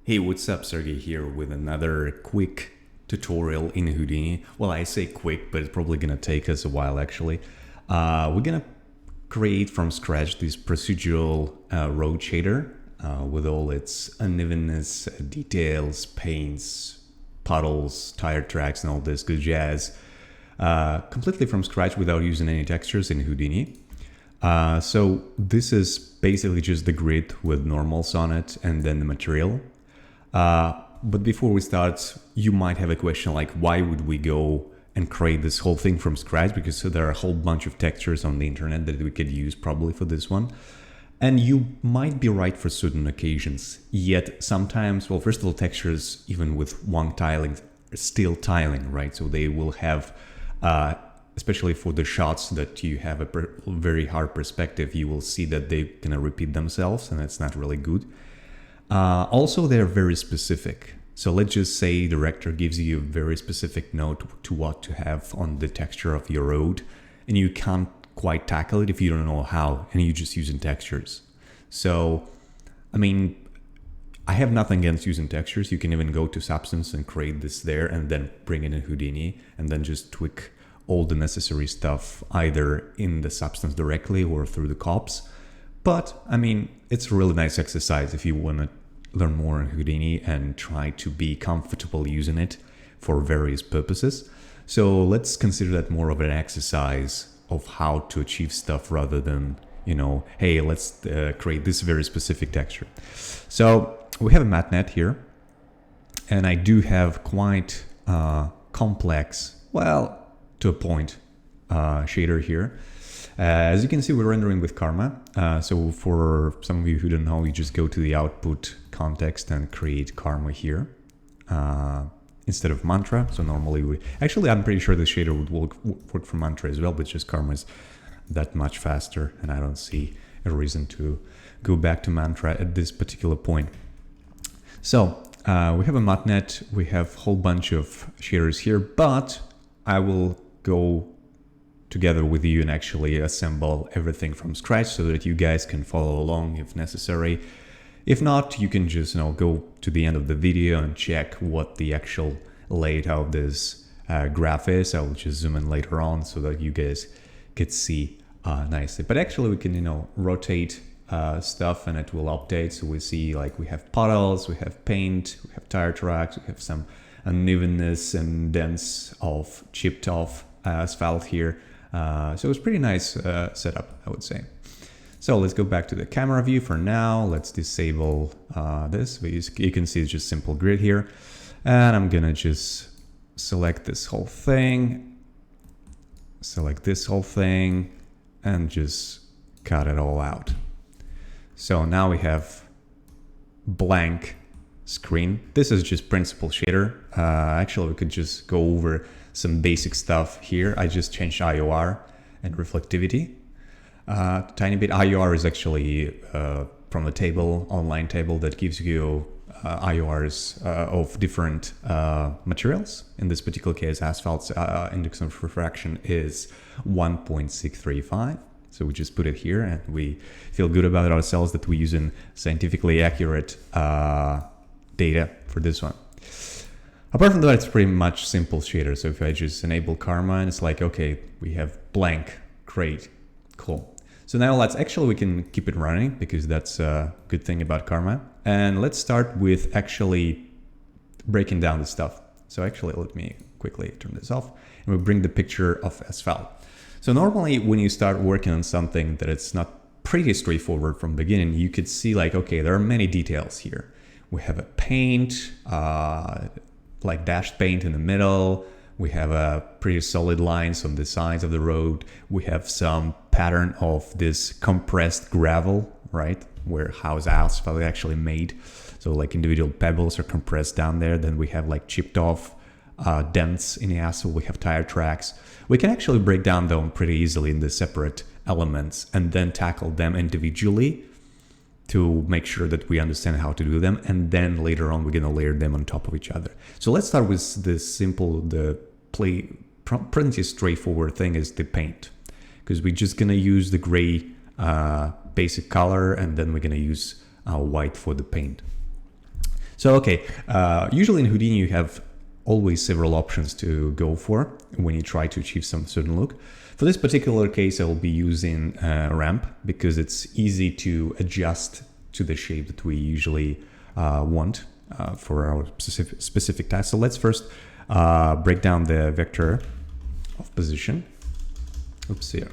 Hey, what's up? Sergey here with another quick tutorial in Houdini. Well, I say quick, but it's probably gonna take us a while actually. We're gonna create from scratch this procedural road shader with all its unevenness, details, paints, puddles, tire tracks, and all this good jazz. Completely from scratch without using any textures in Houdini. So this is basically just the grid with normals on it and then the material. But before we start, you might have a question like, why would we go and create this whole thing from scratch? Because there are a whole bunch of textures on the internet that we could use probably for this one. And you might be right for certain occasions. Yet sometimes, well, first of all, textures, even with one tiling, are still tiling, right? So they will have, especially for the shots that you have a very hard perspective, you will see that they're gonna repeat themselves, and that's not really good. Also, they're very specific. So let's just say the director gives you a very specific note to what to have on the texture of your road, and you can't quite tackle it if you don't know how, and you're just using textures. So, I mean, I have nothing against using textures. You can even go to Substance and create this there, and then bring it in Houdini, and then just tweak all the necessary stuff either in the Substance directly or through the cops. But, I mean, it's a really nice exercise if you want to learn more on Houdini and try to be comfortable using it for various purposes. So let's consider that more of an exercise of how to achieve stuff rather than, hey, let's create this very specific texture. So we have a matte net here, and I do have quite complex, well, to a point, shader here. As you can see, we're rendering with Karma. So for some of you who don't know, you just go to the output context and create Karma here instead of Mantra. So normally I'm pretty sure this shader would work for Mantra as well, but just Karma is that much faster, and I don't see a reason to go back to Mantra at this particular point. So we have a matte net, we have a whole bunch of shaders here, but I will go together with you and actually assemble everything from scratch so that you guys can follow along if necessary. If not, you can just go to the end of the video and check what the actual layout of this graph is. I will just zoom in later on so that you guys could see nicely. But actually we can rotate stuff and it will update. So we see like we have puddles, we have paint, we have tire tracks, we have some unevenness and dents of chipped off asphalt here. So it's pretty nice setup, I would say. So let's go back to the camera view for now. Let's disable this. You can see it's just simple grid here. And I'm gonna just select this whole thing, and just cut it all out. So now we have blank screen. This is just principal shader. Actually, we could just go over some basic stuff here. I just changed IOR and reflectivity tiny bit. IOR is actually from a table, online table that gives you IORs of different materials. In this particular case, asphalt's index of refraction is 1.635. So we just put it here and we feel good about ourselves that we're using scientifically accurate data for this one. Apart from that, it's pretty much simple shader. So if I just enable Karma, and it's like, okay, we have blank, great, cool. So now we can keep it running because that's a good thing about Karma. And let's start with actually breaking down the stuff. So actually, let me quickly turn this off and we'll bring the picture of asphalt. So normally when you start working on something that it's not pretty straightforward from the beginning, you could see like, okay, there are many details here. We have a paint, like dashed paint in the middle. We have a pretty solid lines on the sides of the road. We have some pattern of this compressed gravel, right? Where how's asphalt actually made. So like individual pebbles are compressed down there. Then we have like chipped off dents in the asphalt. We have tire tracks. We can actually break down them pretty easily in the separate elements and then tackle them individually to make sure that we understand how to do them, and then later on we're gonna layer them on top of each other. So let's start with this simple, pretty straightforward thing is the paint, because we're just gonna use the gray basic color, and then we're gonna use white for the paint. So, okay, usually in Houdini you have always several options to go for when you try to achieve some certain look. For this particular case, I will be using ramp because it's easy to adjust to the shape that we usually want for our specific task. So let's first break down the vector of position. Oops, here.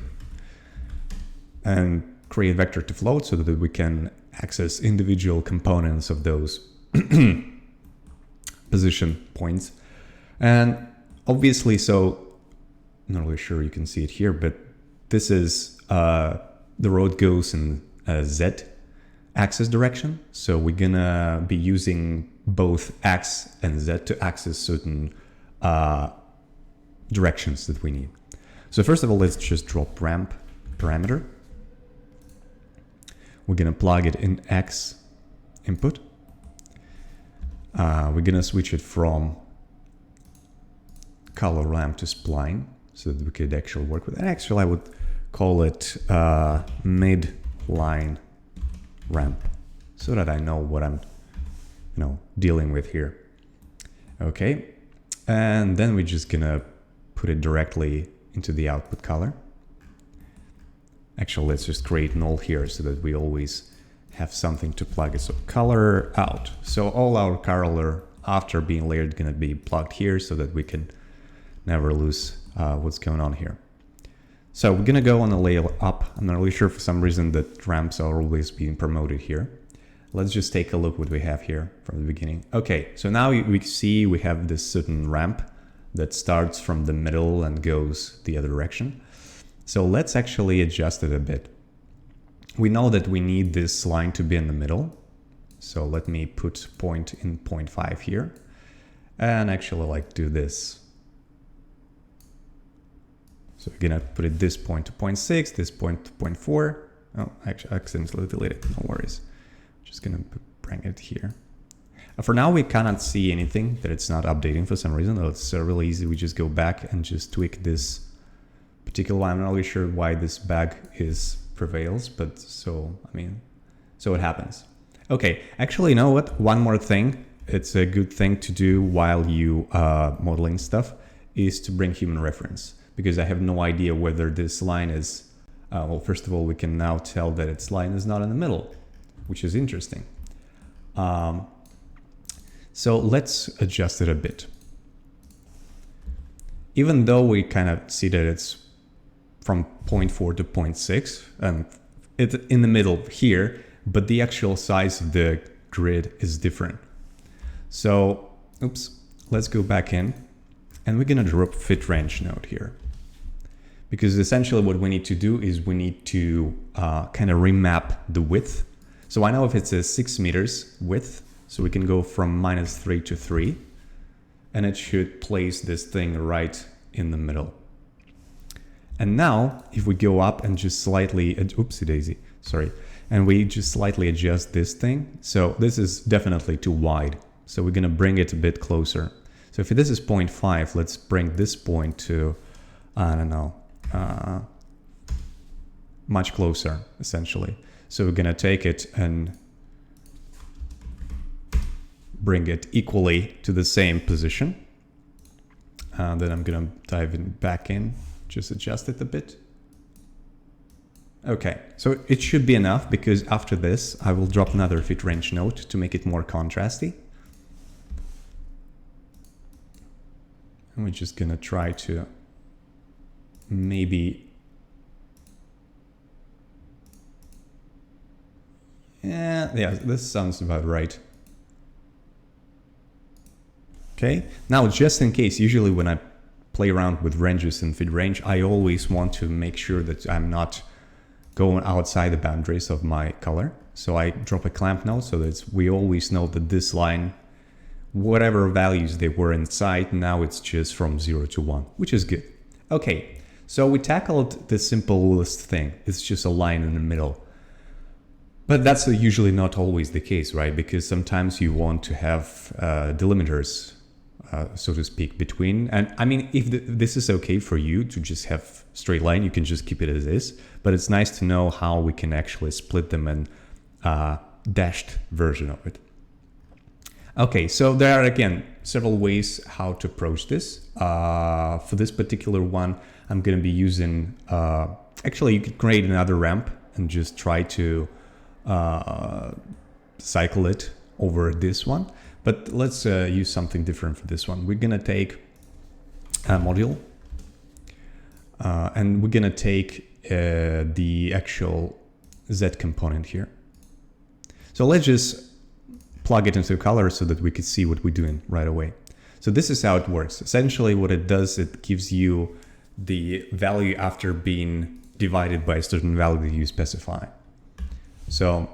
And create a vector to float so that we can access individual components of those position points. And obviously, so I'm not really sure you can see it here, but this is the road goes in Z axis direction. So we're gonna be using both X and Z to access certain directions that we need. So first of all, let's just drop ramp parameter. We're gonna plug it in X input. We're gonna switch it from color ramp to spline so that we could actually work with it. And actually, I would call it mid-line ramp so that I know what I'm, dealing with here. Okay, and then we're just gonna put it directly into the output color. Actually, let's just create null here so that we always have something to plug it. So color out. So all our color after being layered gonna be plugged here so that we can never lose what's going on here. So we're gonna go on a layer up. I'm not really sure for some reason that ramps are always being promoted here. Let's just take a look what we have here from the beginning. Okay, so now we see we have this certain ramp that starts from the middle and goes the other direction. So let's actually adjust it a bit. We know that we need this line to be in the middle. So let me put point in 0.5 here and actually do this. So we're gonna put it this point to 0.6, this point to 0.4. Oh, actually I accidentally deleted it, no worries. Just gonna bring it here. For now, we cannot see anything that it's not updating for some reason. It's really easy. We just go back and just tweak this particular one. I'm not really sure why this bug prevails, but so it happens. Okay, actually, you know what? One more thing. It's a good thing to do while you modeling stuff is to bring human reference, because I have no idea whether this line is, well, first of all, we can now tell that its line is not in the middle, which is interesting. So let's adjust it a bit. Even though we kind of see that it's from 0.4 to 0.6 and it's in the middle here, but the actual size of the grid is different. So, oops, let's go back in and we're gonna drop fit range node here. Because essentially what we need to do is we need to kind of remap the width. So I know if it's a 6 meters width, so we can go from -3 to 3, and it should place this thing right in the middle. And now if we go up and just slightly, oopsie daisy, sorry, and we just slightly adjust this thing. So this is definitely too wide. So we're gonna bring it a bit closer. So if this is 0.5, let's bring this point to, I don't know, much closer essentially. So we're gonna take it and bring it equally to the same position. Then I'm gonna dive back in, just adjust it a bit. Okay, so it should be enough, because after this, I will drop another fit range node to make it more contrasty. And we're just gonna try to maybe, yeah, this sounds about right. Okay, now just in case, usually when I play around with ranges and fit range, I always want to make sure that I'm not going outside the boundaries of my color. So I drop a clamp node so that we always know that this line, whatever values they were inside, now it's just from 0 to 1, which is good. Okay, so we tackled the simplest thing. It's just a line in the middle. But that's usually not always the case, right? Because sometimes you want to have delimiters, so to speak, between. And I mean, if this is okay for you to just have straight line, you can just keep it as is. But it's nice to know how we can actually split them in dashed version of it. Okay, so there are again several ways how to approach this. For this particular one, I'm going to be using, actually you could create another ramp and just try to cycle it over this one. But let's use something different for this one. We're going to take a module and we're going to take the actual Z component here. So let's just plug it into color so that we could see what we're doing right away. So this is how it works. Essentially what it does, it gives you the value after being divided by a certain value that you specify. So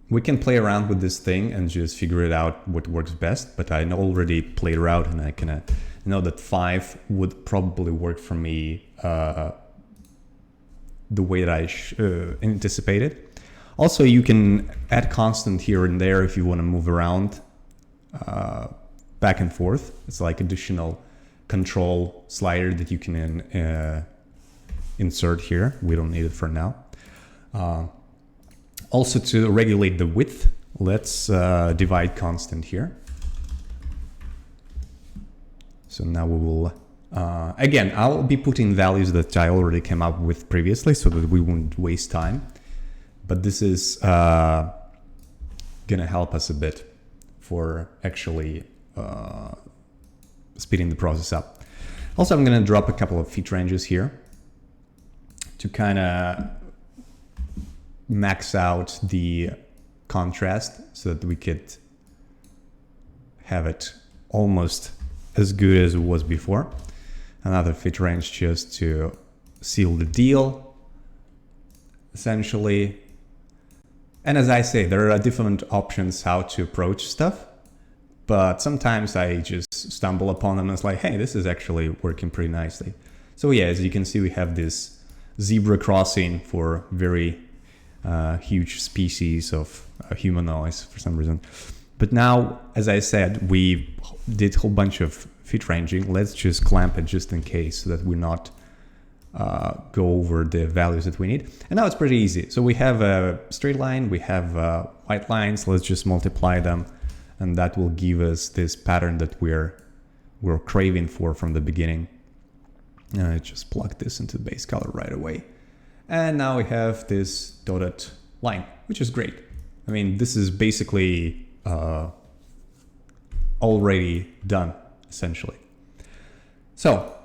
we can play around with this thing and just figure it out what works best, but I already played around and I can know that 5 would probably work for me the way that I anticipated. Also, you can add constant here and there if you want to move around back and forth. It's like additional control slider that you can insert here. We don't need it for now. Also, to regulate the width, let's divide constant here. So now we will, again, I'll be putting values that I already came up with previously so that we won't waste time. But this is going to help us a bit for actually speeding the process up. Also, I'm going to drop a couple of fit ranges here to kind of max out the contrast so that we could have it almost as good as it was before. Another fit range just to seal the deal, essentially. And as I say, there are different options how to approach stuff, but sometimes I just stumble upon them and it's like, hey, this is actually working pretty nicely. So yeah, as you can see, we have this zebra crossing for very huge species of humanoids for some reason. But now, as I said, we did a whole bunch of fit ranging. Let's just clamp it just in case so that we're not go over the values that we need. And now it's pretty easy. So we have a straight line, we have white lines. Let's just multiply them, and that will give us this pattern that we're craving for from the beginning. And I just plug this into the base color right away. And now we have this dotted line, which is great. I mean, this is basically already done, essentially. So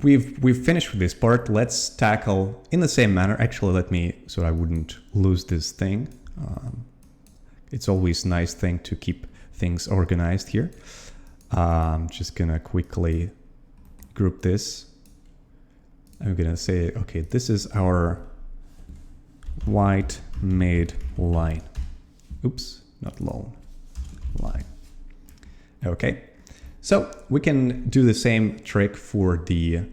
we've finished with this part. Let's tackle in the same manner. Actually, let me, so I wouldn't lose this thing. It's always a nice thing to keep things organized here. I'm just gonna quickly group this. I'm gonna say, okay, this is our white made line. Oops, not lone line. Okay. So we can do the same trick for the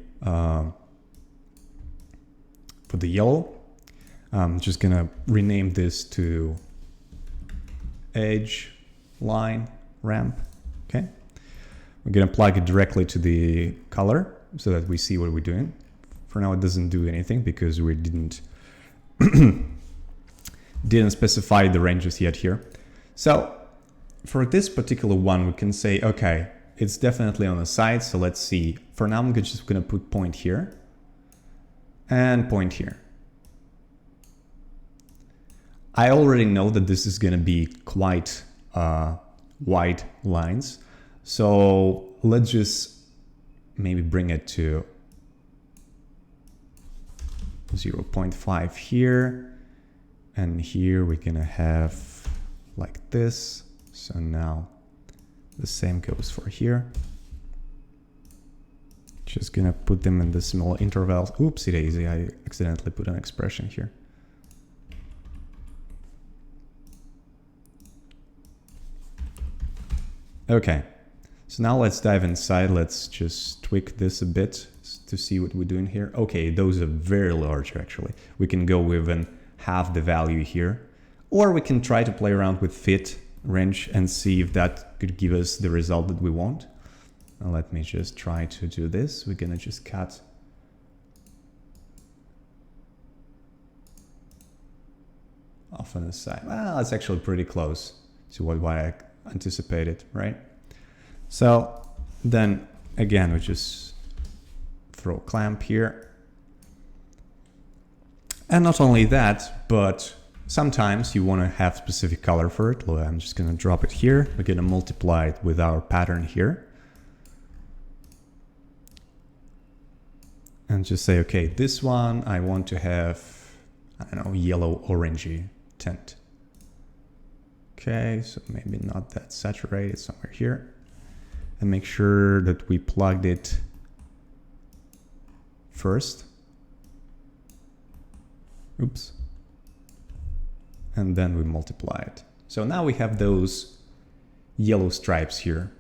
yellow. I'm just gonna rename this to edge line ramp. Okay, we're gonna plug it directly to the color so that we see what we're doing. For now, it doesn't do anything because we didn't specify the ranges yet here. So for this particular one, we can say, okay, it's definitely on the side. So let's see. For now, I'm just going to put point here and point here. I already know that this is going to be quite wide lines. So let's just maybe bring it to 0.5 here. And here we're going to have like this. So now the same goes for here. Just gonna put them in the small intervals. Oopsie daisy, I accidentally put an expression here. Okay, so now let's dive inside. Let's just tweak this a bit to see what we're doing here. Okay, those are very large actually. We can go within half the value here, or we can try to play around with fit range and see if that could give us the result that we want. Now let me just try to do this. We're gonna just cut off on the side. Well, it's actually pretty close. to what I anticipated, right? So then again, we just throw a clamp here. And not only that, but sometimes you want to have specific color for it. Well, I'm just going to drop it here. We're going to multiply it with our pattern here. And just say, okay, this one I want to have, I don't know, yellow orangey tint. Okay, so maybe not that saturated, somewhere here. And make sure that we plugged it first. Oops. And then we multiply it. So now we have those yellow stripes here.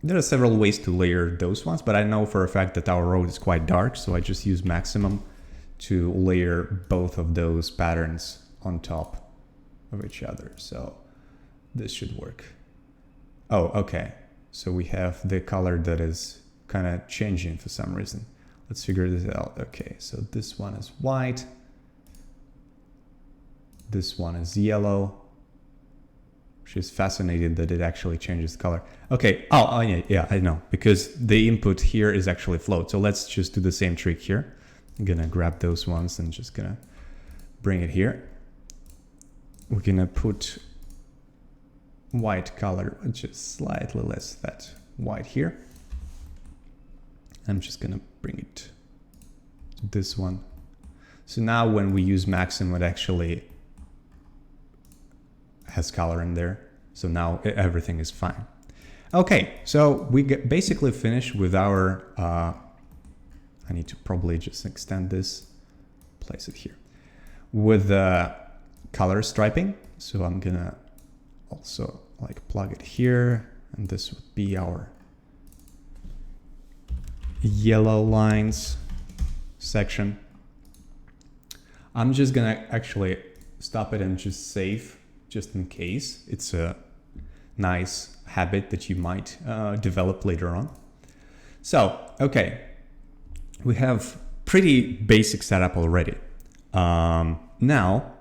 There are several ways to layer those ones, but I know for a fact that our road is quite dark, so I just use maximum to layer both of those patterns on top of each other. So this should work. Oh, okay. So we have the color that is kind of changing for some reason. Let's figure this out. Okay, so this one is white. This one is yellow. She's fascinated that it actually changes color. Okay, oh yeah, I know, because the input here is actually float. So let's just do the same trick here. I'm gonna grab those ones and just gonna bring it here. We're gonna put white color, which is slightly less that white here. I'm just gonna bring it to this one. So now when we use maximum, it actually has color in there. So now everything is fine. Okay, so we basically finished with our, I need to probably just extend this, place it here, with the color striping. So I'm gonna also like plug it here, and this would be our yellow lines section. I'm just gonna actually stop it and just save, just in case. It's a nice habit that you might develop later on. So, okay, we have pretty basic setup already. Now,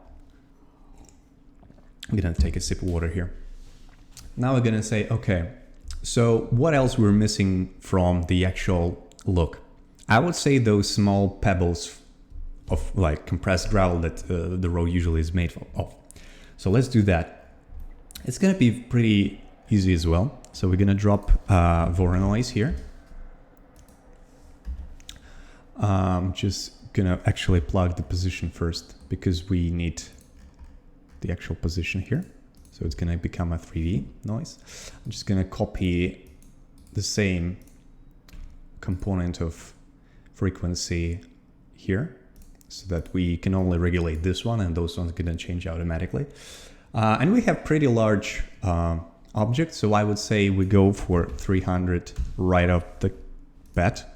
I'm gonna take a sip of water here. Now we're gonna say, okay, so what else we're missing from the actual look? I would say those small pebbles of like compressed gravel that the road usually is made of. So let's do that. It's gonna be pretty easy as well. So we're gonna drop Voronoi here. Just gonna actually plug the position first because we need the actual position here. So it's gonna become a 3D noise. I'm just gonna copy the same component of frequency here, so that we can only regulate this one and those ones are gonna change automatically. And we have pretty large objects, so I would say we go for 300 right off the bat.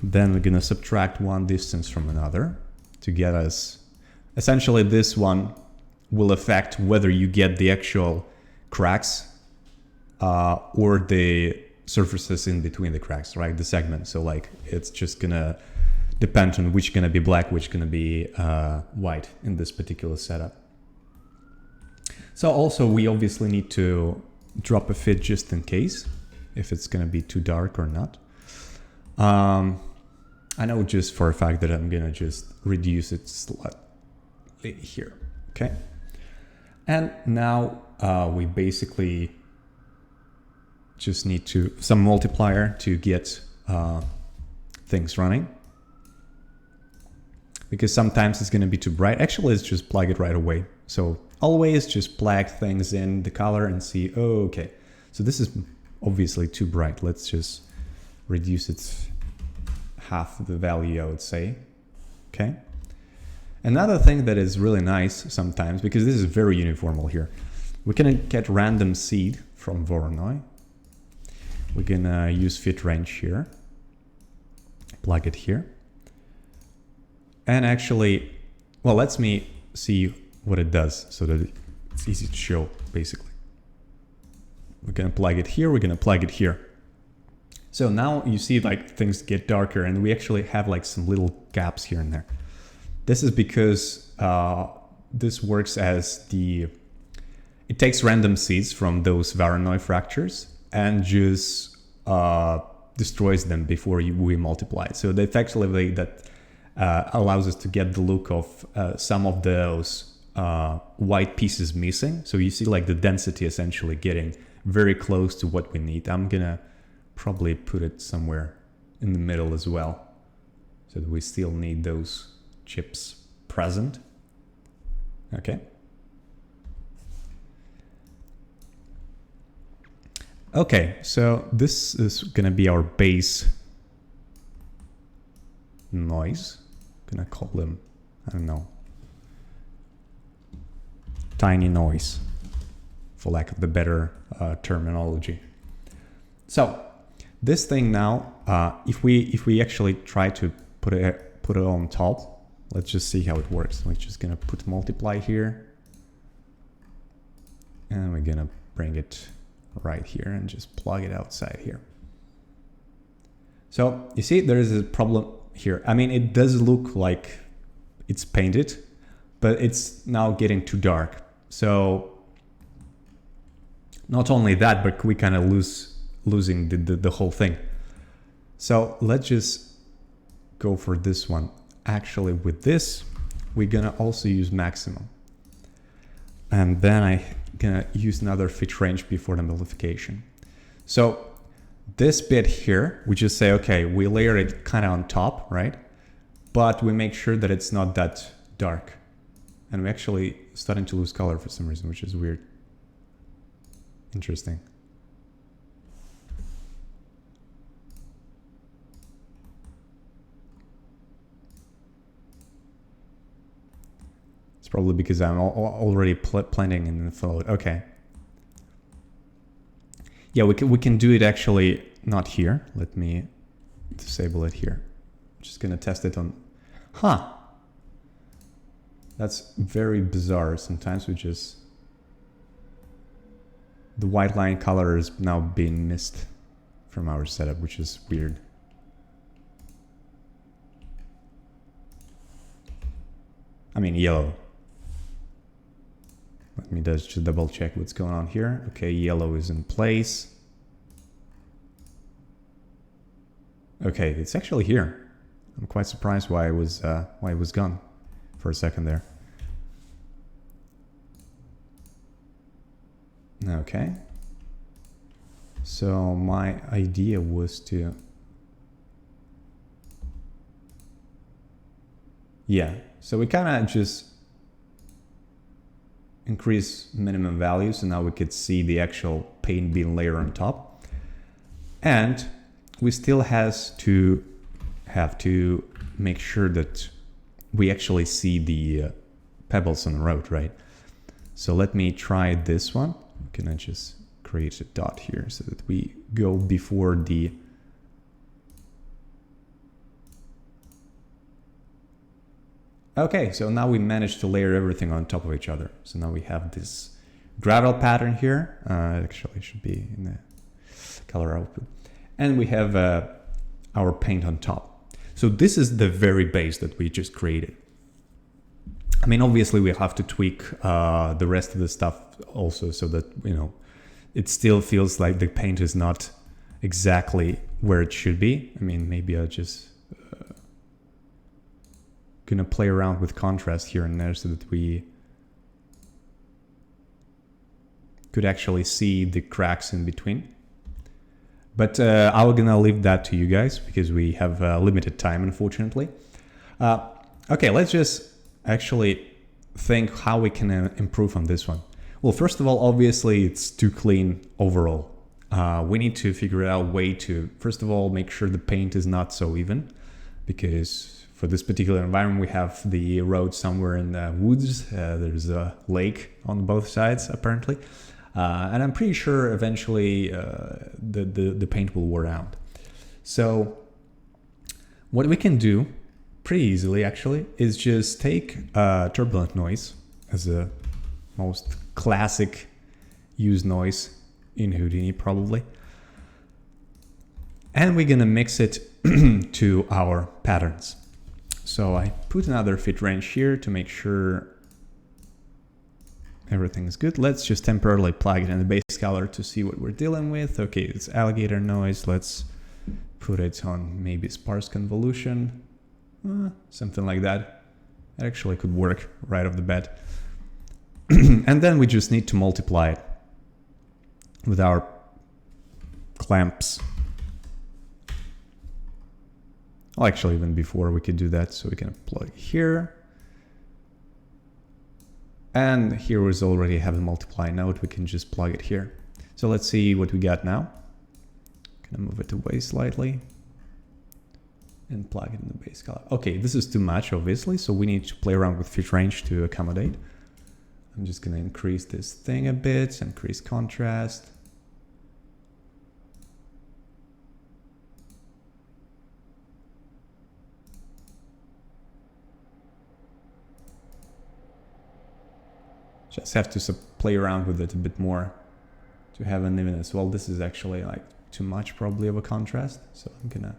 Then we're gonna subtract one distance from another to get us, essentially this one will affect whether you get the actual cracks or the surfaces in between the cracks, right? The segment. So like it's just gonna depend on which gonna be black, which gonna be white in this particular setup. So also we obviously need to drop a fit just in case, if it's gonna be too dark or not. I know just for a fact that I'm gonna just reduce it slightly here, okay? And now we basically just need some multiplier to get things running. Because sometimes it's gonna be too bright. Actually, let's just plug it right away. So always just plug things in the color and see, oh, okay. So this is obviously too bright. Let's just reduce it half the value, I would say, okay? Another thing that is really nice sometimes, because this is very uniformal here, we can get random seed from Voronoi. We're gonna use fit range here, plug it here. And actually, well, let me see what it does so that it's easy to show, basically. We're gonna plug it here, we're gonna plug it here. So now you see like things get darker and we actually have like some little gaps here and there. This is because this works as the it takes random seeds from those Voronoi fractures and just destroys them before we multiply. So the effectively that allows us to get the look of some of those white pieces missing. So you see like the density essentially getting very close to what we need. I'm gonna probably put it somewhere in the middle as well, so that we still need those chips present. Okay. Okay, so this is gonna be our base noise. Gonna call them, I don't know, tiny noise, for lack of the better terminology. So this thing now, if we actually try to put it on top, let's just see how it works. We're just gonna put multiply here, and we're gonna bring it right here and just plug it outside here. So you see there is a problem here. I mean, it does look like it's painted, but it's now getting too dark. So not only that, but we kind of losing the whole thing. So let's just go for this one. Actually, with this, we're gonna also use maximum. And then I'm gonna use another fit range before the modification. So this bit here, we just say, okay, we layer it kind of on top, right? But we make sure that it's not that dark. And we're actually starting to lose color for some reason, which is weird. Interesting. It's probably because I'm already planning in the float. Okay. Yeah, we can do it actually not here. Let me disable it here. I'm just gonna test it on. Huh. That's very bizarre. Sometimes we just, the white line color is now being missed from our setup, which is weird. I mean, yellow. Let me just double check what's going on here. Okay, yellow is in place. Okay, it's actually here. I'm quite surprised why it was gone for a second there. Okay. So my idea was to, yeah. So we kind of just increase minimum values, so now we could see the actual paint being layered on top. And we still have to make sure that we actually see the pebbles on the road, right? So let me try this one. Can I just create a dot here so that we go before the okay, so now we managed to layer everything on top of each other. So now we have this gravel pattern here. Actually, it should be in the color output. And we have our paint on top. So this is the very base that we just created. I mean, obviously we have to tweak the rest of the stuff also so that, you know, it still feels like the paint is not exactly where it should be. I mean, maybe I'll just gonna play around with contrast here and there so that we could actually see the cracks in between. But I'm gonna leave that to you guys because we have limited time, unfortunately. Okay, let's just actually think how we can improve on this one. Well, first of all, obviously it's too clean overall. We need to figure out a way to, first of all, make sure the paint is not so even, because for this particular environment, we have the road somewhere in the woods. There's a lake on both sides, apparently. And I'm pretty sure eventually the paint will wear out. So what we can do pretty easily, actually, is just take turbulent noise as a most classic used noise in Houdini, probably. And we're gonna mix it to our patterns. So I put another fit range here to make sure everything is good. Let's just temporarily plug it in the base color to see what we're dealing with. Okay, it's alligator noise. Let's put it on maybe sparse convolution, something like that. It actually could work right off the bat. And then we just need to multiply it with our clamps. Well, actually, even before we could do that, so we can plug here. And here we already have a multiply node. We can just plug it here. So let's see what we got now. Gonna move it away slightly and plug it in the base color. Okay, this is too much, obviously, so we need to play around with fit range to accommodate. I'm just gonna increase this thing a bit, increase contrast. Just have to play around with it a bit more to have an evenness. Well, this is actually like too much probably of a contrast, so I'm gonna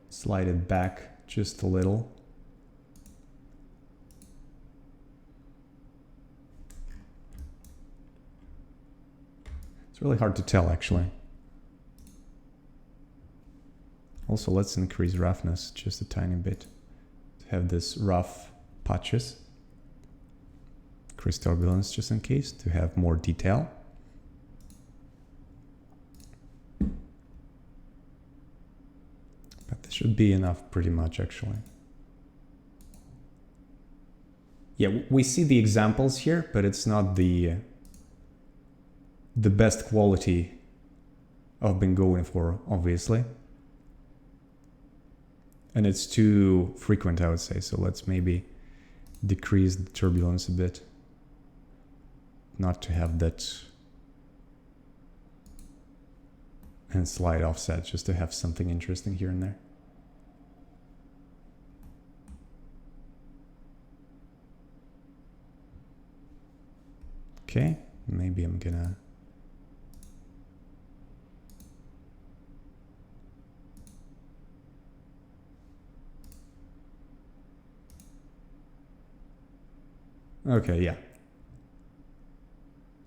slide it back just a little. It's really hard to tell actually. Also, let's increase roughness just a tiny bit to have this rough patches. Increase turbulence just in case to have more detail. But this should be enough pretty much actually. Yeah, we see the examples here, but it's not the best quality I've been going for, obviously. And it's too frequent, I would say. So let's maybe decrease the turbulence a bit. Not to have that and slight offset, just to have something interesting here and there. Okay, maybe I'm gonna okay, yeah.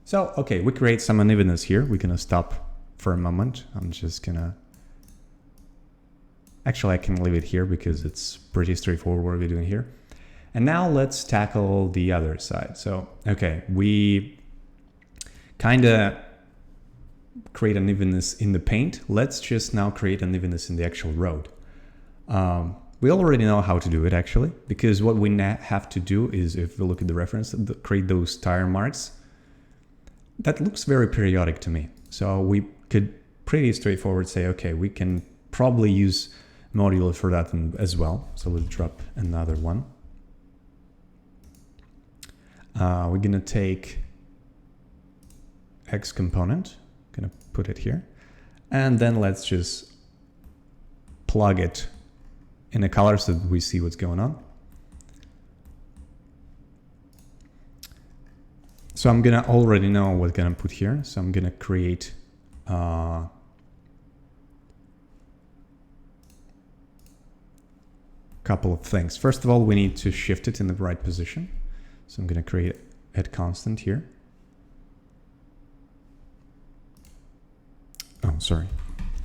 So, okay, we create some unevenness here. We're gonna stop for a moment. I'm just gonna... Actually, I can leave it here because it's pretty straightforward what we're doing here. And now let's tackle the other side. So, okay, we kind of create unevenness in the paint. Let's just now create unevenness in the actual road. We already know how to do it actually, because what we have to do is, if we look at the reference, create those tire marks. That looks very periodic to me. So we could pretty straightforward say, okay, we can probably use modular for that as well. So let's drop another one. We're gonna take X component, gonna put it here. And then let's just plug it in a color so that we see what's going on. So I'm gonna already know what I'm gonna put here. So I'm gonna create couple of things. First of all, we need to shift it in the right position. So I'm gonna create at constant here. Oh, sorry,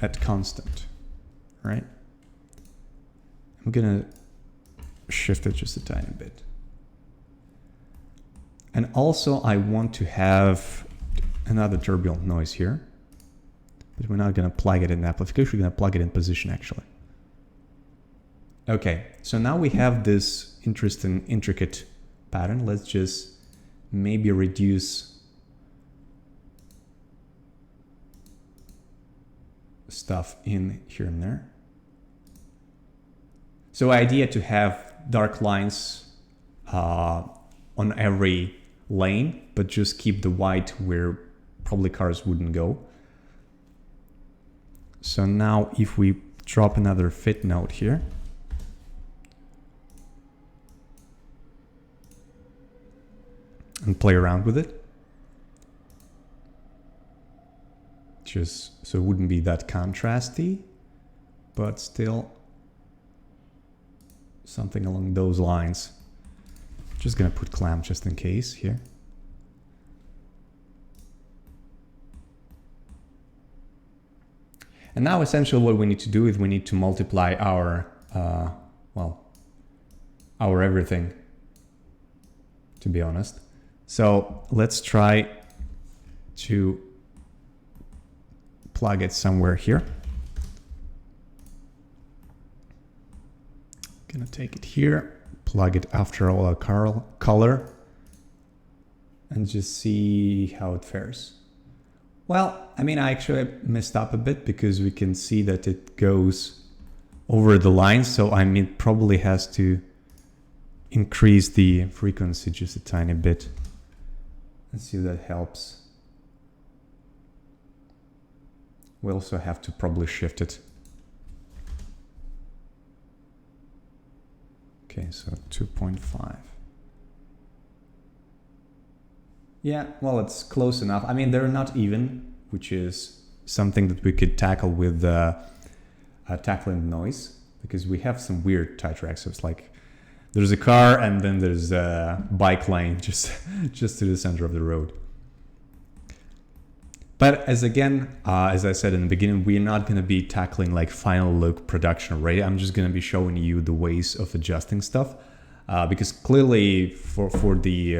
at constant, right? I'm gonna shift it just a tiny bit. And also I want to have another turbulent noise here, but we're not gonna plug it in amplification, we're gonna plug it in position actually. Okay, so now we have this interesting, intricate pattern. Let's just maybe reduce stuff in here and there. So idea to have dark lines on every lane, but just keep the white where probably cars wouldn't go. So now if we drop another fit node here, and play around with it, just so it wouldn't be that contrasty, but still something along those lines. Just gonna put clamp just in case here. And now essentially what we need to do is we need to multiply our, our everything, to be honest. So let's try to plug it somewhere here. Gonna take it here, plug it after all our color, and just see how it fares. Well, I mean, I actually messed up a bit because we can see that it goes over the line. So I mean, it probably has to increase the frequency just a tiny bit. Let's see if that helps. We also have to probably shift it. Okay, so 2.5. Yeah, well, it's close enough. I mean, they're not even, which is something that we could tackle with tackling noise, because we have some weird tie tracks. So it's like there's a car and then there's a bike lane just to the center of the road. But as I said in the beginning, we're not going to be tackling like final look production, right? I'm just going to be showing you the ways of adjusting stuff. Because clearly for the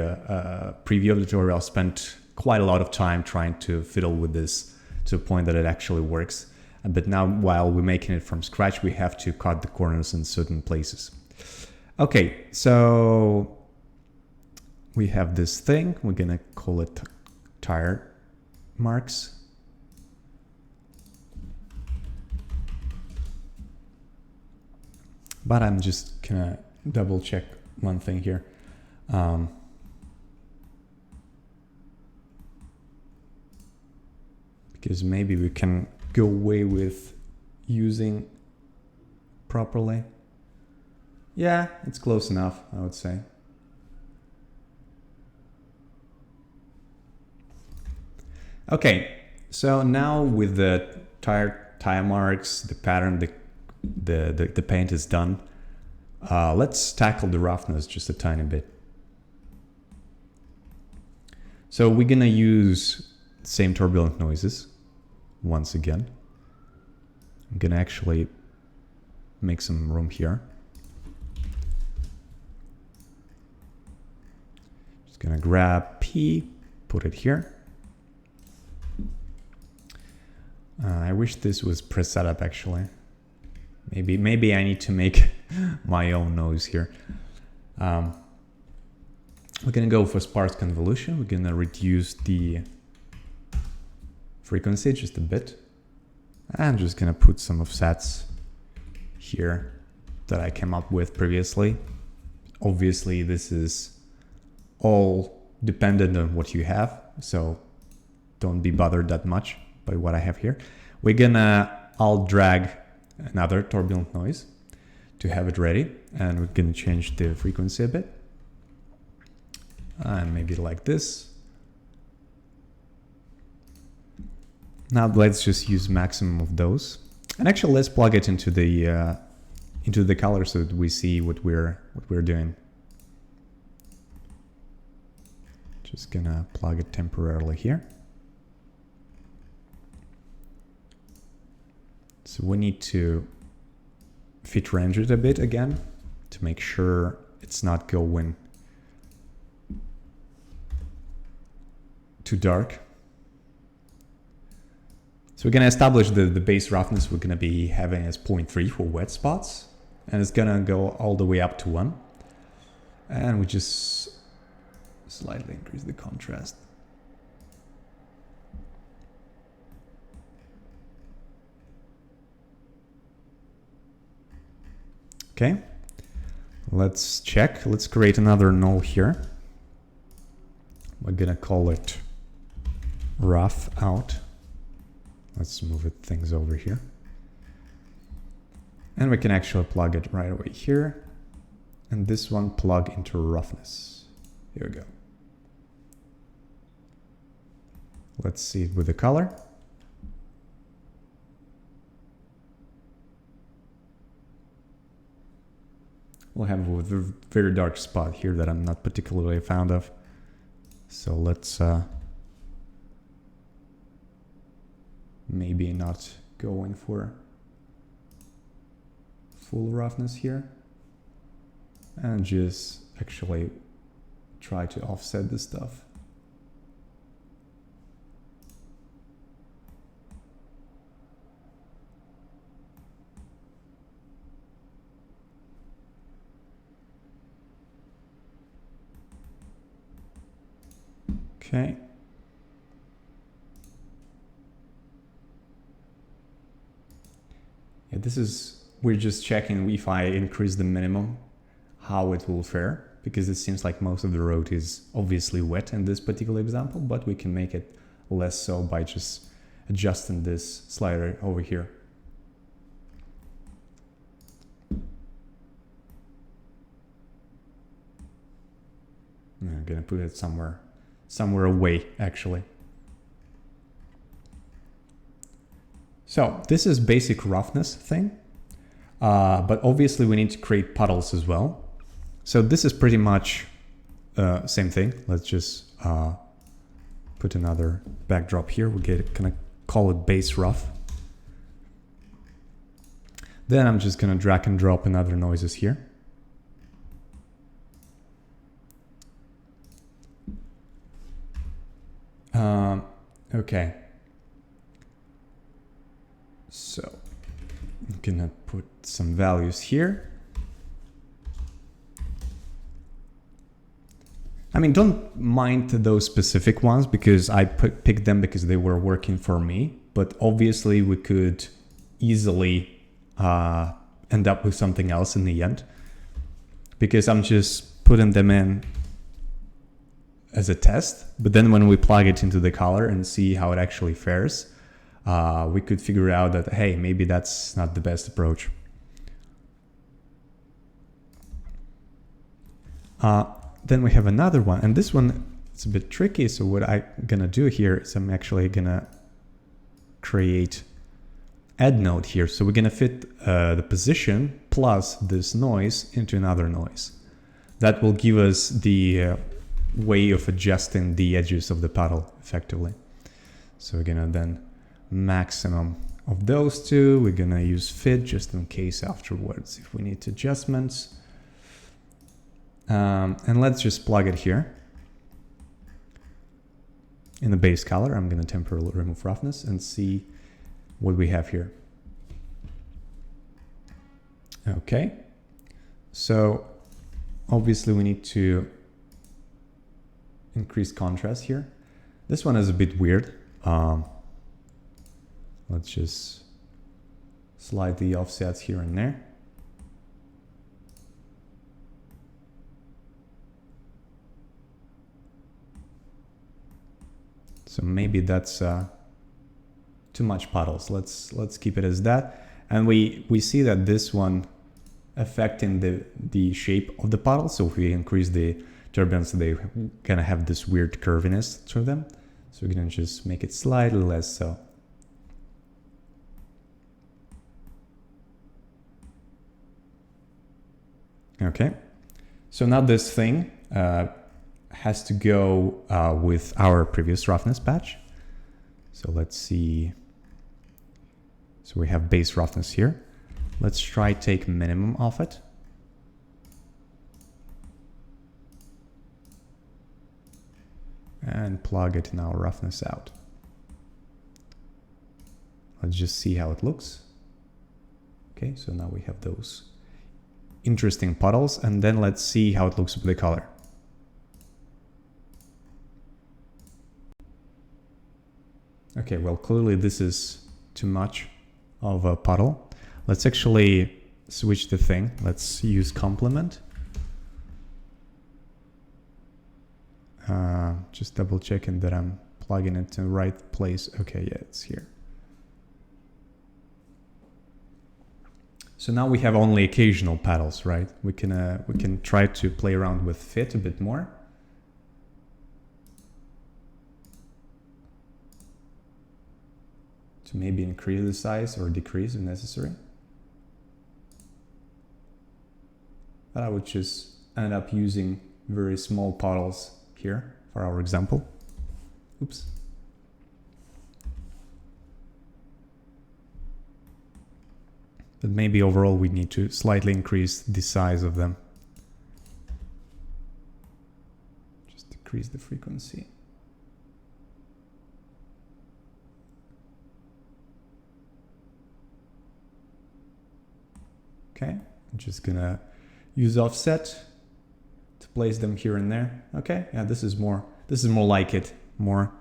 preview of the tutorial, I spent quite a lot of time trying to fiddle with this to a point that it actually works. But now while we're making it from scratch, we have to cut the corners in certain places. Okay, so we have this thing. We're going to call it tire marks. But I'm just going to double check one thing here. Because maybe we can go away with using properly. Yeah, it's close enough, I would say. Okay, so now with the tire marks, the pattern, the paint is done. Let's tackle the roughness just a tiny bit. So we're gonna use the same turbulent noises once again. I'm gonna actually make some room here. Just gonna grab P, put it here. I wish this was pre-setup actually. Maybe I need to make my own noise here. We're gonna go for sparse convolution. We're gonna reduce the frequency just a bit. I'm just gonna put some offsets here that I came up with previously. Obviously, this is all dependent on what you have, so don't be bothered that much by what I have here. We're gonna alt drag another turbulent noise to have it ready, and we're gonna change the frequency a bit. And maybe like this. Now let's just use maximum of those. And actually let's plug it into the color so that we see what we're doing. Just gonna plug it temporarily here. So we need to fit range it a bit again to make sure it's not going too dark. So we're going to establish the base roughness we're going to be having as 0.3 for wet spots, and it's going to go all the way up to 1. And we just slightly increase the contrast. Okay, let's check. Let's create another null here. We're gonna call it rough out. Let's move things over here. And we can actually plug it right away here. And this one plug into roughness. Here we go. Let's see it with the color. We'll have a very dark spot here that I'm not particularly fond of. So let's maybe not going for full roughness here and just actually try to offset this stuff. Okay. Yeah, this is, we're just checking if I increase the minimum, how it will fare, because it seems like most of the road is obviously wet in this particular example, but we can make it less so by just adjusting this slider over here. I'm gonna put it somewhere away, actually. So this is basic roughness thing, but obviously we need to create puddles as well. So this is pretty much same thing. Let's just put another backdrop here. We're gonna call it base rough. Then I'm just gonna drag and drop another noises here. Okay. So I'm gonna put some values here. I mean, don't mind those specific ones because I picked them because they were working for me, but obviously we could easily end up with something else in the end because I'm just putting them in as a test, but then when we plug it into the color and see how it actually fares, we could figure out that, hey, maybe that's not the best approach. Then we have another one, and this one, it's a bit tricky. So what I'm gonna do here is I'm actually gonna create add node here. So we're gonna fit the position plus this noise into another noise. That will give us the way of adjusting the edges of the puddle effectively. So we're gonna then maximum of those two. We're gonna use fit just in case afterwards if we need adjustments. And let's just plug it here. In the base color, I'm gonna temporarily remove roughness and see what we have here. Okay, so obviously we need to increase contrast here. This one is a bit weird. Let's just slide the offsets here and there. So maybe that's too much puddles. Let's keep it as that. And we see that this one affecting the shape of the puddle. So if we increase the turbulence, they're gonna have this weird curviness to them. So we're gonna just make it slightly less so. Okay, so now this thing has to go with our previous roughness patch. So let's see. So we have base roughness here. Let's try take minimum of it. And plug it in our roughness out. Let's just see how it looks. Okay, so now we have those interesting puddles, and then let's see how it looks with the color. Okay, well, clearly this is too much of a puddle. Let's actually switch the thing. Let's use complement. Just double checking that I'm plugging it to the right place. Okay, yeah, it's here. So now we have only occasional paddles, right? We can try to play around with fit a bit more. To maybe increase the size or decrease if necessary. But I would just end up using very small puddles here for our example. Oops. But maybe overall we need to slightly increase the size of them. Just decrease the frequency. Okay, I'm just gonna use offset to place them here and there. Okay, yeah, this is more like it, more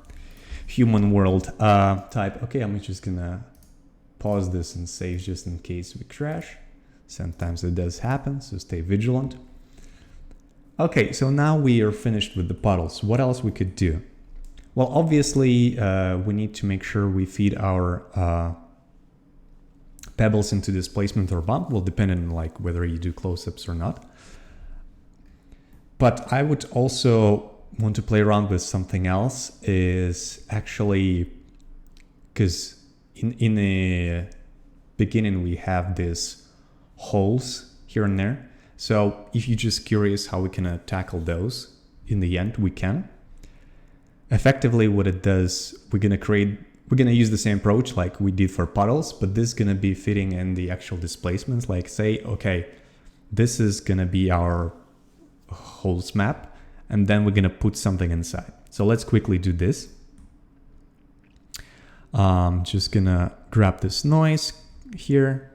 human world type. Okay, I'm just gonna pause this and save just in case we crash. Sometimes it does happen, so stay vigilant. Okay, so now we are finished with the puddles. What else we could do? Well, obviously, we need to make sure we feed our pebbles into displacement or bump. Well, depending on like whether you do close-ups or not. But I would also want to play around with something else, is actually, because in the beginning we have these holes here and there. So if you're just curious how we can tackle those, in the end we can. Effectively what it does, we're gonna use the same approach like we did for puddles, but this is gonna be fitting in the actual displacements. Like say, okay, this is gonna be our holes map, and then we're gonna put something inside. So let's quickly do this. Just gonna grab this noise here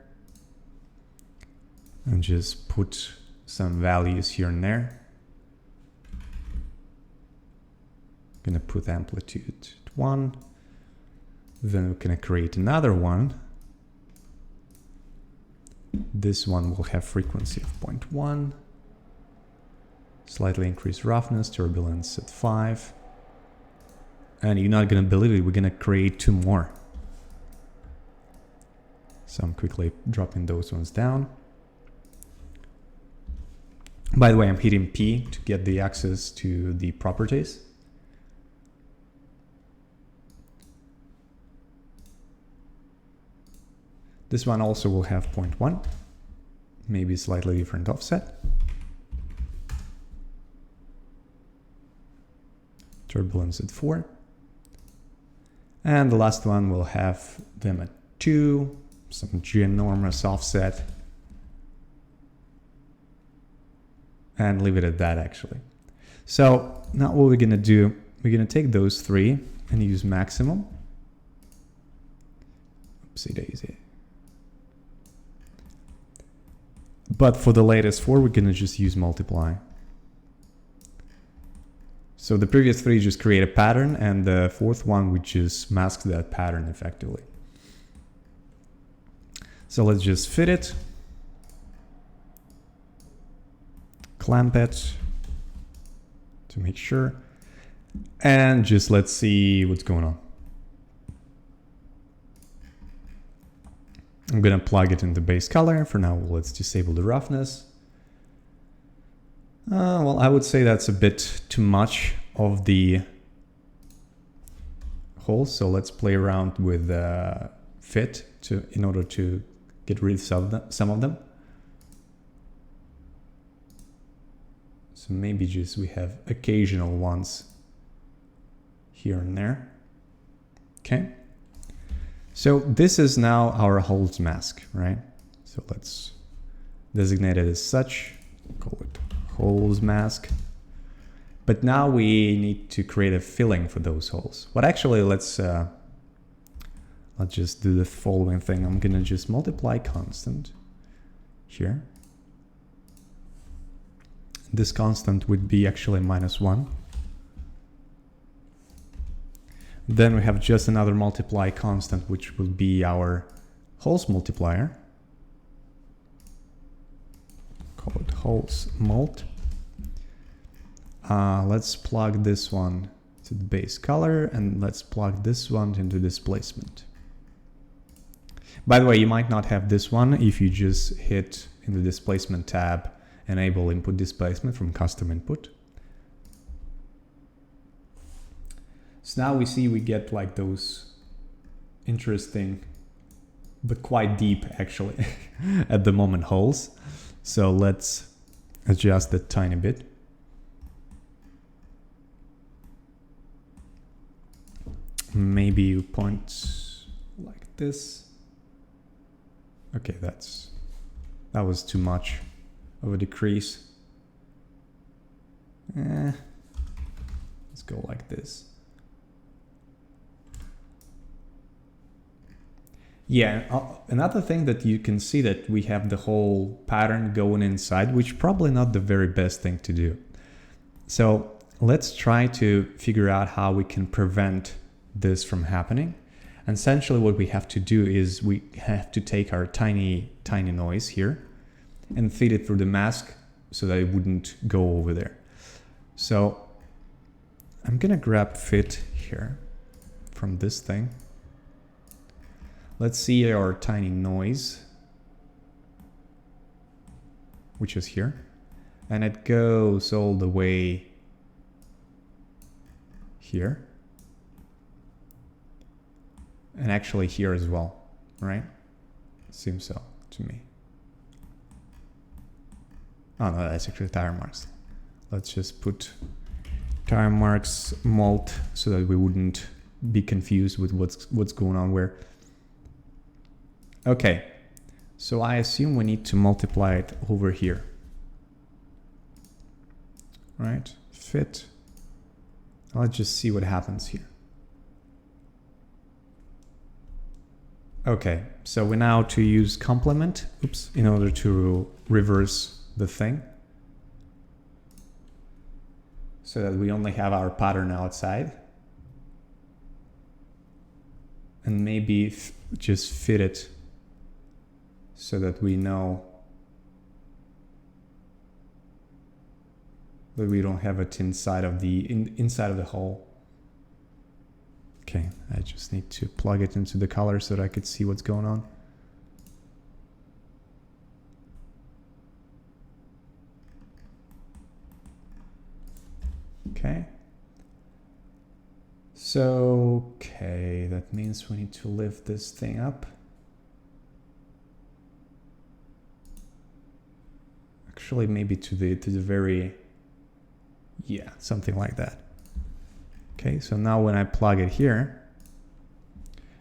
and just put some values here and there. Gonna put amplitude at 1. Then we're gonna create another one. This one will have frequency of 0.1. Slightly increase roughness, turbulence at 5. And you're not gonna believe it, we're gonna create 2 more. So I'm quickly dropping those ones down. By the way, I'm hitting P to get the access to the properties. This one also will have 0.1, maybe slightly different offset. Turbulence at 4. And the last one will have them at 2, some ginormous offset. And leave it at that actually. So now what we're gonna do, we're gonna take those 3 and use maximum. Oopsie daisy. But for the latest 4, we're gonna just use multiply. So the previous 3 just create a pattern, and the 4th one would just mask that pattern effectively. So let's just fit it. Clamp it to make sure. And just let's see what's going on. I'm gonna plug it in the base color. For now, let's disable the roughness. Well, I would say that's a bit too much of the holes. So let's play around with fit in order to get rid of some of them. So maybe just we have occasional ones here and there. Okay. So this is now our holes mask, right? So let's designate it as such, call it holes mask. But now we need to create a filling for those holes. But actually, let's just do the following thing. I'm gonna just multiply constant here. This constant would be actually -1. Then we have just another multiply constant, which will be our holes multiplier. Call it holes mult. Let's plug this one to the base color, and let's plug this one into displacement. By the way, you might not have this one if you just hit in the displacement tab, enable input displacement from custom input. So now we see we get like those interesting, but quite deep actually at the moment holes. So let's adjust that tiny bit. Maybe you point like this. Okay, that was too much of a decrease. Let's go like this. Yeah, another thing that you can see that we have the whole pattern going inside, which probably not the very best thing to do. So let's try to figure out how we can prevent this from happening. And essentially what we have to do is we have to take our tiny noise here and feed it through the mask so that it wouldn't go over there. So I'm gonna grab fit here from this thing. Let's see our tiny noise, which is here, and it goes all the way here, and actually here as well, right? Seems so to me. Oh no, that's actually tire marks. Let's just put tire marks mult so that we wouldn't be confused with what's going on where. Okay, so I assume we need to multiply it over here. Right, fit. Let's just see what happens here. Okay, so we now to use complement, oops, in order to reverse the thing. So that we only have our pattern outside. And maybe just fit it so that we know that we don't have it inside of the inside of the hole. Okay, I just need to plug it into the color so that I could see what's going on. Okay. So, okay, that means we need to lift this thing up. Actually, maybe to the very, yeah, something like that. Okay, so now when I plug it here,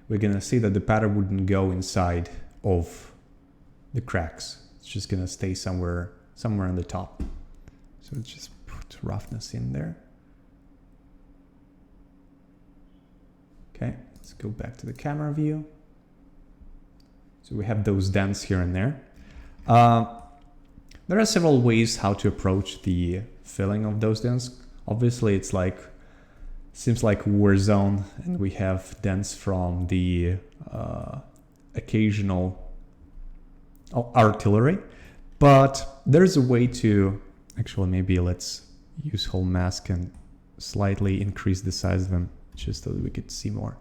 we're gonna see that the pattern wouldn't go inside of the cracks. It's just gonna stay somewhere on the top. So let's just put roughness in there. Okay, let's go back to the camera view. So we have those dents here and there. There are several ways how to approach the filling of those dents. Obviously, it's like, seems like war zone, and we have dents from the occasional artillery. But there's a way to, actually maybe let's use whole mask and slightly increase the size of them, just so that we could see more.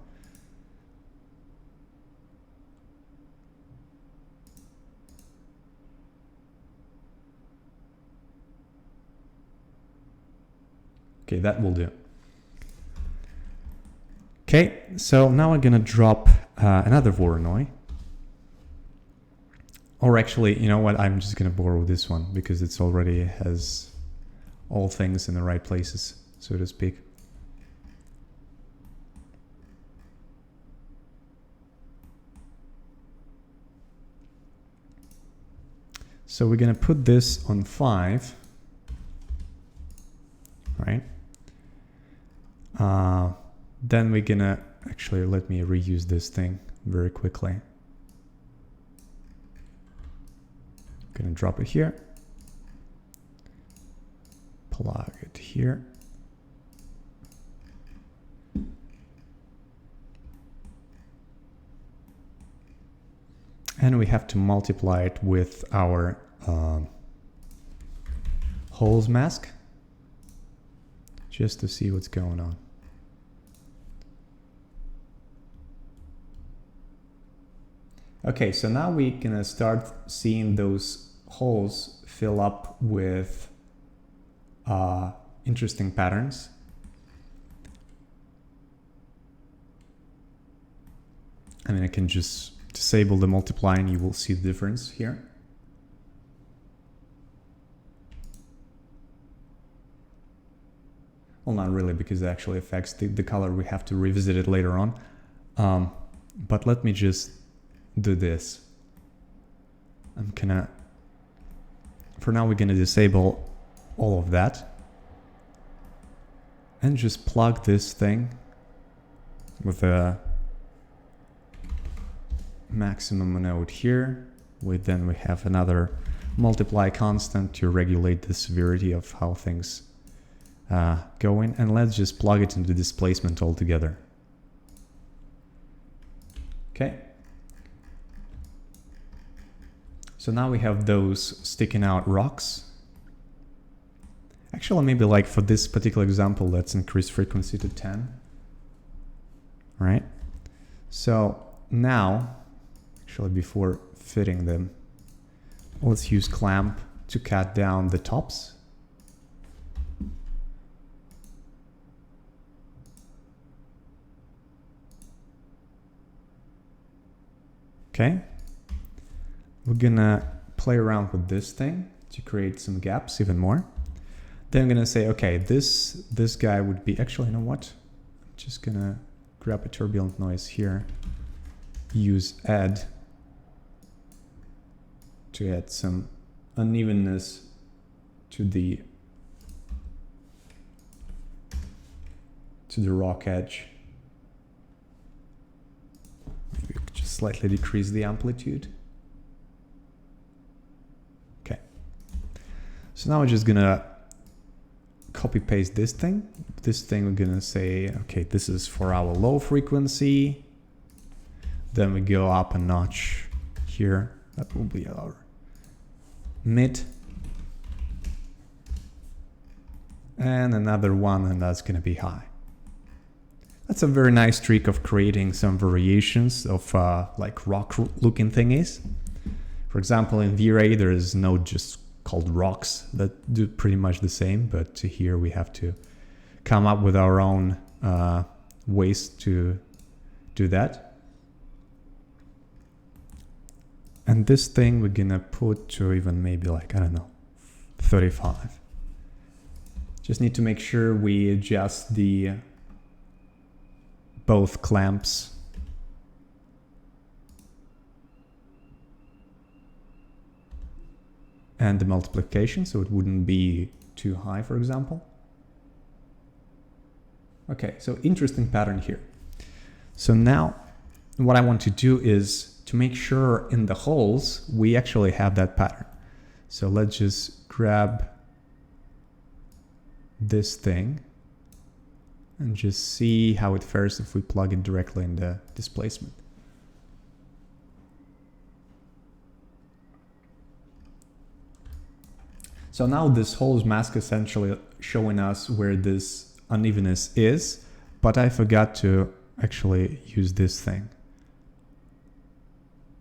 Okay, that will do. Okay, so now I'm gonna drop another Voronoi. Or actually, you know what? I'm just gonna borrow this one because it's already has all things in the right places, so to speak. So we're gonna put this on 5, right? Then we're gonna, actually let me reuse this thing very quickly. Gonna drop it here, plug it here. And we have to multiply it with our holes mask just to see what's going on. Okay, so now we're gonna start seeing those holes fill up with interesting patterns. I mean, I can just disable the multiply and you will see the difference here. Well, not really, because it actually affects the color. We have to revisit it later on. But let me just do this. for now we're gonna disable all of that and just plug this thing with a maximum node here. Then we have another multiply constant to regulate the severity of how things going, and let's just plug it into displacement altogether. Okay. So now we have those sticking out rocks. Actually, maybe like for this particular example, let's increase frequency to 10. Right? So now, actually before fitting them, let's use clamp to cut down the tops. Okay. We're gonna play around with this thing to create some gaps even more. Then I'm gonna say, okay, this guy would be, actually, you know what? I'm just gonna grab a turbulent noise here, use add to add some unevenness to the rock edge. Maybe just slightly decrease the amplitude. Okay. So now we're just gonna copy paste this thing. This thing we're gonna say, okay, this is for our low frequency. Then we go up a notch here. That will be our mid. And another one, and that's gonna be high. That's a very nice trick of creating some variations of like rock looking thingies. For example, in V-Ray, there is node just called rocks that do pretty much the same, but here we have to come up with our own ways to do that. And this thing we're gonna put to even maybe like, I don't know, 35. Just need to make sure we adjust the both clamps. And the multiplication, so it wouldn't be too high, for example. Okay, so interesting pattern here. So now what I want to do is to make sure in the holes we actually have that pattern. So let's just grab this thing and just see how it fares if we plug it directly in the displacement. So now this hole's mask essentially showing us where this unevenness is, but I forgot to actually use this thing.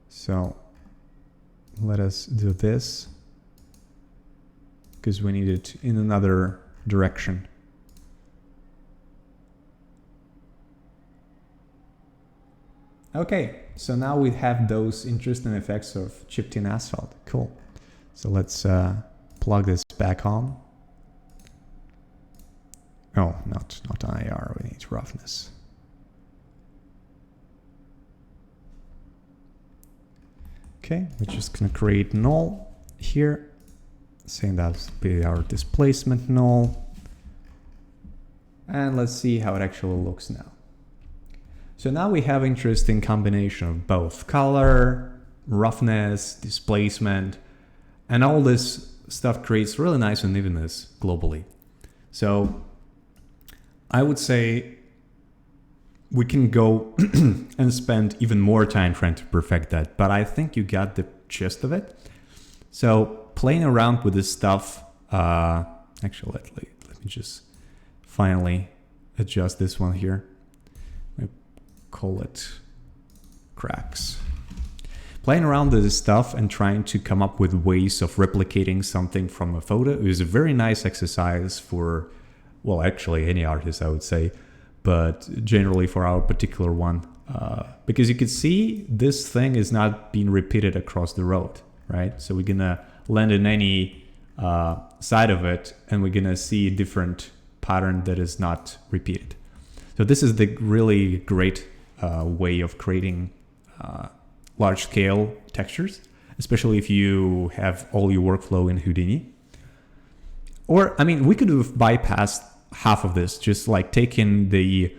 So let us do this because we need it in another direction. Okay, so now we have those interesting effects of chipped in asphalt. Cool. So let's plug this back on. Oh, not IR, we need roughness. Okay, we're just gonna create null here, saying that'll be our displacement null. And let's see how it actually looks now. So now we have interesting combination of both color, roughness, displacement, and all this stuff creates really nice unevenness globally. So I would say we can go and spend even more time trying to perfect that, but I think you got the gist of it. So playing around with this stuff, actually let me just finally adjust this one here. I call it cracks. Playing around with this stuff and trying to come up with ways of replicating something from a photo is a very nice exercise for, well, actually any artist, I would say, but generally for our particular one, because you could see this thing is not being repeated across the road, right? So we're gonna land in any side of it and we're gonna see a different pattern that is not repeated. So this is the really great way of creating large scale textures, especially if you have all your workflow in Houdini. Or, I mean, we could have bypassed half of this, just like taking the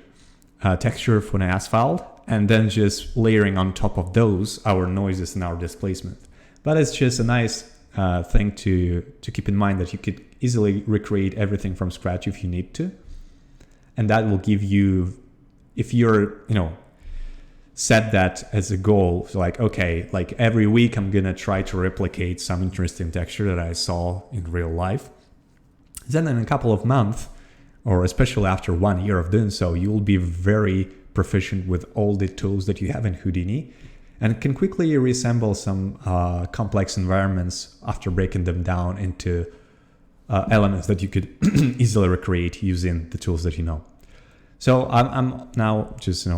texture from an asphalt and then just layering on top of those our noises and our displacement. But it's just a nice thing to keep in mind, that you could easily recreate everything from scratch if you need to. And that will give you, if you're, set that as a goal, so like, okay, like every week I'm gonna try to replicate some interesting texture that I saw in real life. Then in a couple of months, or especially after 1 year of doing so, you'll be very proficient with all the tools that you have in Houdini, and can quickly reassemble some complex environments after breaking them down into elements that you could easily recreate using the tools that you know. So I'm now just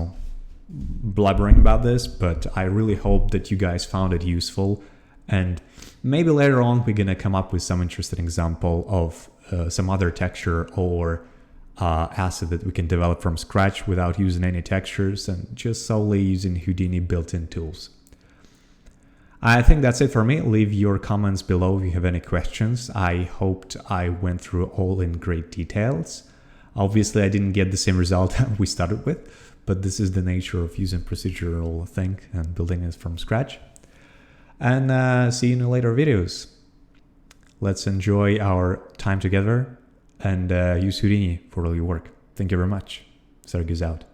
blubbering about this, but I really hope that you guys found it useful, and maybe later on we're gonna come up with some interesting example of some other texture or asset that we can develop from scratch without using any textures and just solely using Houdini built-in tools. I think that's it for me. Leave your comments below if you have any questions. I hoped I went through all in great details. Obviously, I didn't get the same result we started with, but this is the nature of using procedural thing and building it from scratch. And see you in later videos. Let's enjoy our time together and use Houdini for all your work. Thank you very much. Sergey's out.